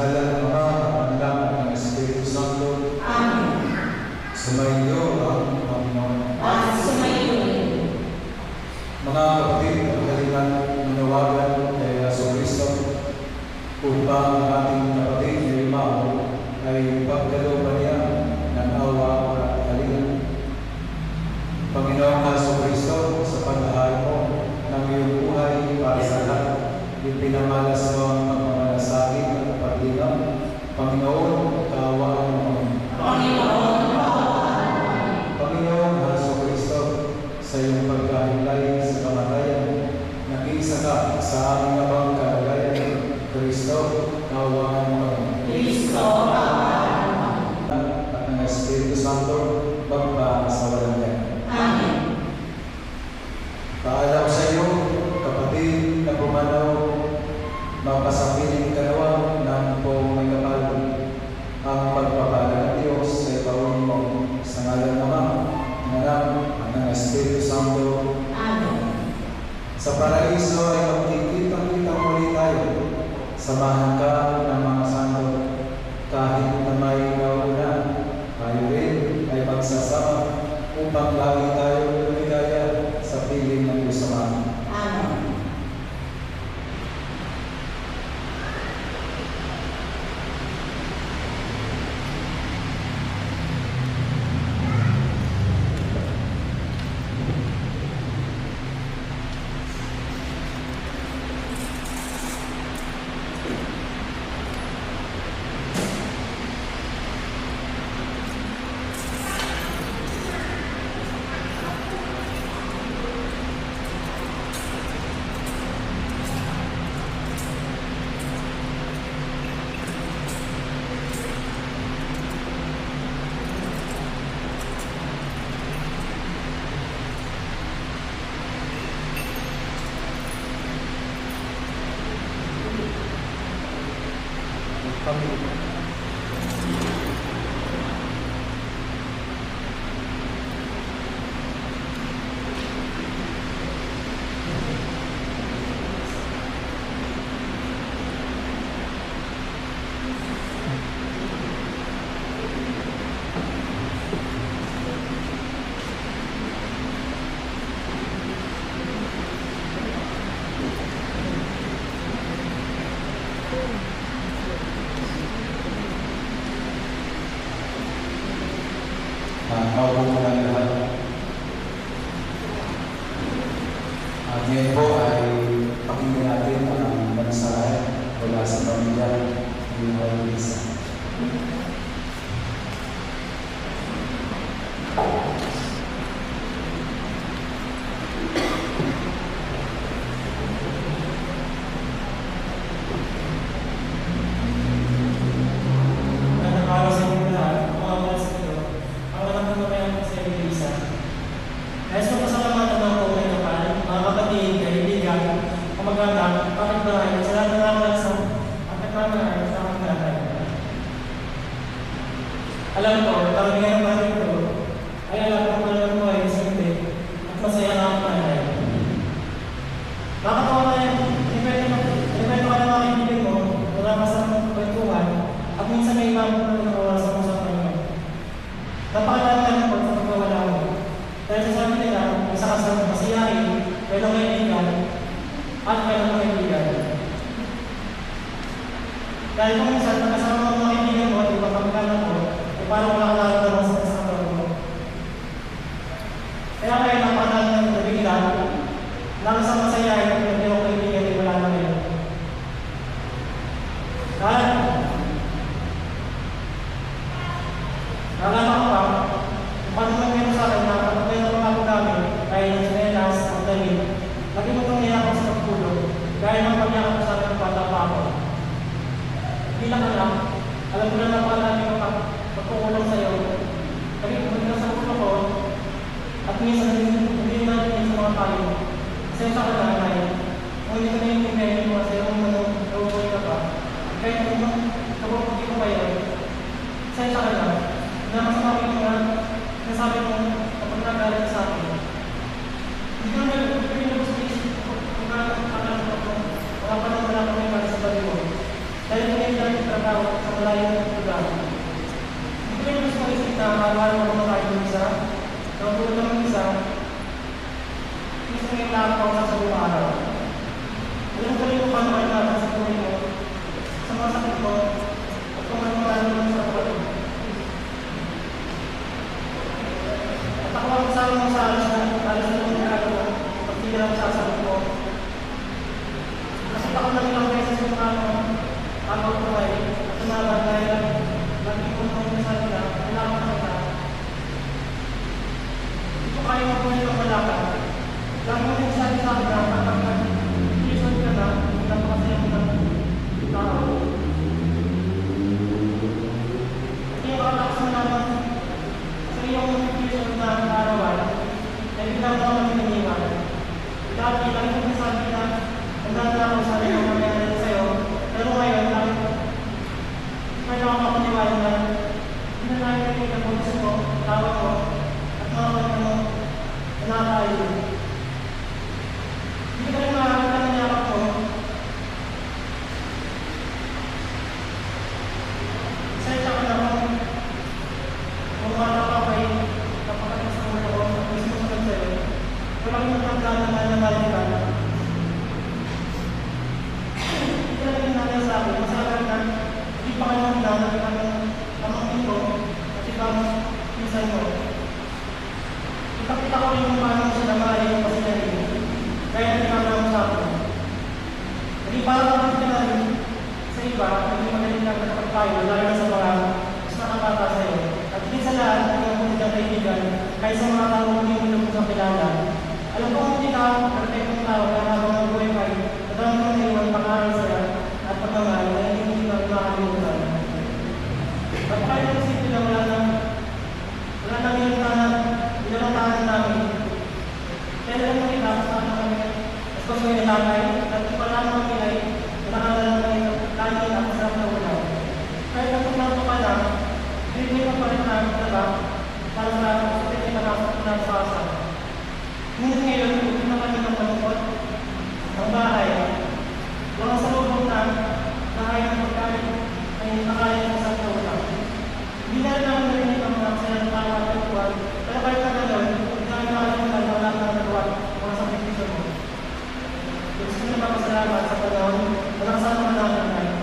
ngalan ng Ama, ng Anak, at ng Espiritu Santo. Amen. Sumainyo ang Panginoon. At sumayo rin. Mga kapatid, magalingan manawagan kay Jesucristo upang ang ating kapatid na Limao ay pagkalooban niya ng awa at kalinga. Panginoong Jesucristo, sa pagmamahal mo ng iyong buhay para sa lahat, ipinamalas mo ang pagmamalasakit at paglinang. Panginoon, kaawaan mo. Panginoon, Panginoong Jesucristo, sa iyong pagkahiwalay sa kamatayan, nag-iisa ka sa aming abang kalagayan. Kristo, kaawaan mo. Kristo, kaawaan mo. At ng Espiritu Santo, magpa sa walang yan. Amen. Paalam sa iyo, kapatid na pumanaw, mapasapiling kanawa ng pong may kapal, ang pagpapala ng Diyos sa ipawin mo sa ngalan ng Ama, ng Anak, at ng Espiritu Santo. Amen. Sa paraiso ay magkikita-kita muli tayo. Samahan ka ng mga santo. Kahit na may nauna, tayo rin ay magsasama upang lagi tayo lumigaya sa piling ng Diyos Ama. Amen. Maupo mo ng lahat. At ngayon po ay pakinggan natin ang mensahe mula sa pamilya ni Lisa. Alam ko, karamihan ng mga ito ay alam ko na mo ay simple at masaya na ang panay. Nakatawa na yan, depende ka na mga kaibigan mo, wala ka sa kwentuhan, at minsan may iba mo na nakawasan mo sa kanya. Napakalaman po sa pagkawala mo. Dahil sa sabi nila, isa ka sa masiyahin, pero kaibigan, at kailang kaibigan. Dahil kung minsan, nakasama mo mga kaibigan mo at ibang kamag-anak mo, parang wala ka nararamdaman sa kasama mo. Kaya kayo napanalan ng nabiglan, lang sa masayahin at hindi ako kaibigan ay wala na ngayon. Naalala ko pa, kung paano man ngayon sa akin na kapag kayo ng mga namin, kaya ng sinelas, ang damit, lagi mo itong niyak ako sa pagtulog, gaya ng pag-iyak ko sa akin ng bata pa ako. Bilang anak, alam ko na napakalamin ko pagkukulong sa'yo, kasi pumunta sa ulo ko, at minsan hindi natin sa mga tayo. Kasi sa kalanay, kung hindi ko na yung pinagay mo sa'yo, kung nabubuhay ka pa, kahit kung nabubuhay ko pa yun, kasi sa kalanay, nakasabi ko nga, nasabi mo, kapag nagalit sa akin, hindi ko na gusto isip ko, kung nakakalang ko, wala pa nang wala ko may para sa bali mo. Dahil kung yung dahil trabaho, nakakawala mo mga tayo ng isa. Nakapulot ng isa. Gusto ngayon lang ako sa buong araw. Alam ko rin kung paano kayo natin sa buhay mo, sa mga sakit mo, at kung ano marami mo sa buhay mo. At ako ang kasama mo sa alas na mga araw pag hindi lang sasagot mo. Kasi ako lang ilang beses yung ako buhay at tumaban dahil nag-ipon mo yung sa nila, kailangan ka nila. Ito kaya mo po yung malakad. Lagi mo yung sabi sa akin na kapag nag-iison ka na, napakasaya mo ng tao. At yung kakalakas mo naman sa iyong nag-iison na arawan, ay biglang mo naman iniwan. Dati, lagi mo yung sabi na ang ganda ako sa rin ang mangyari sa'yo, pero ngayon, kaya ako makapaniwala na hindi na nakikita ang pulis mo, tawag mo, at makakita mo, nakakaayos. Hindi ka rin makakita ng yakap ko. Isa ka na kung wala ka pa kapakatas ng ulo ko, at mismo sa sa'yo, walang magkakala na naman ka. Hindi ka rin natin sa akin, masagal na hindi pa kayo magdala ng pamangkin ko at ibang pinsan mo. Ipakita ko rin kung paano mo sila maayon kasi na rin. Kaya nagkakaroon sa akin. Hindi para kapag ka na rin sa iba, hindi magaling lang nakapagpayo, lalo na sa mga mas nakabata sa iyo. At hindi sa lahat, hindi ang mga kaibigan, kahit sa mga tao hindi mo lang sa kilala. Alam ko kung hindi ka, perfectong tao, kaya habang ang buhay kayo, nadami mo na iwan pag-aaral sila at pag-amal, ay hindi ka makakalimutan. At kahit ang isipin na wala nang nilalatanan namin. Kaya lang makita sa akin kami, as kung may natatay, at wala naman kilay, nakakala namin kanin at masarap na ulam. Kahit ang paglato ka lang, hindi mo pa rin namin talaga para sa sakit ay nakasasa. Ngunit ngayon, hindi na kami ng malungkot. Ang bahay, walang salubong na bahay ng pagkain ay nakaya ng isang ulam. Hindi na rin namin narinig ang mga sila ng tawa at tuwan, pero kahit na gano'n, hindi namin nakalimutan na wala nang nagawa mga sakripisyo mo. Gusto nyo magpasalamat sa panahon na nakasama na namin tayo.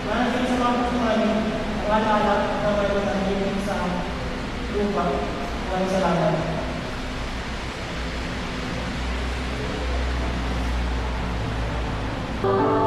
Managin sa mga puso namin ang alaala na mayroon ang hingin sa lupa. Maraming salamat. Amen.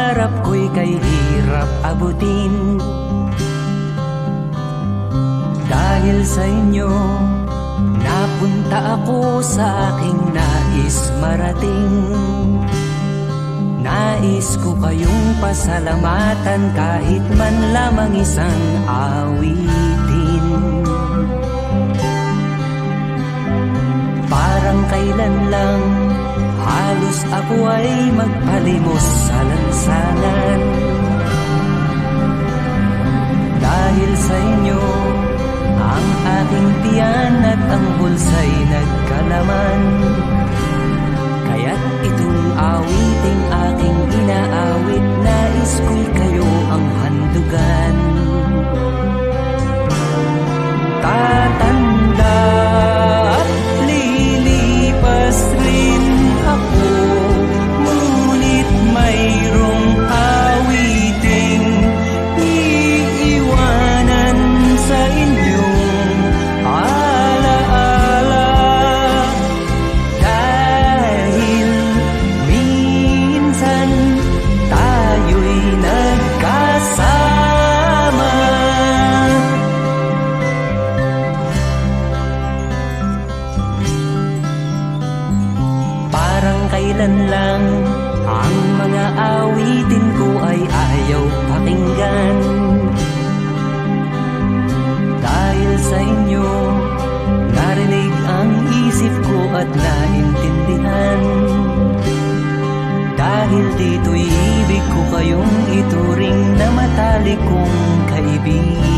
pangarap ko'y kay hirap abutin. Dahil sa inyo, napunta ako sa aking nais marating. Nais ko kayong pasalamatan kahit man lamang isang awitin. Parang kailan lang halos ako ay magpalimos sa lansangan. Dahil sa inyo, ang aking tiyan at ang bulsa'y nagkalaman. Kaya't itong awiting aking inaawit, nais ko'y kayo ang handugan. Tatanda at lilipas rin ako, ngunit mayroong awiting iiwanan sa inyong alaala. Dahil minsan tayo'y nagkasama. Parang kailan lang ang mga awitin ko ay ayaw pakinggan. Dahil sa inyo, narinig ang isip ko at naintindihan. Dahil dito'y ibig ko kayong ituring na matalik kong kaibigan.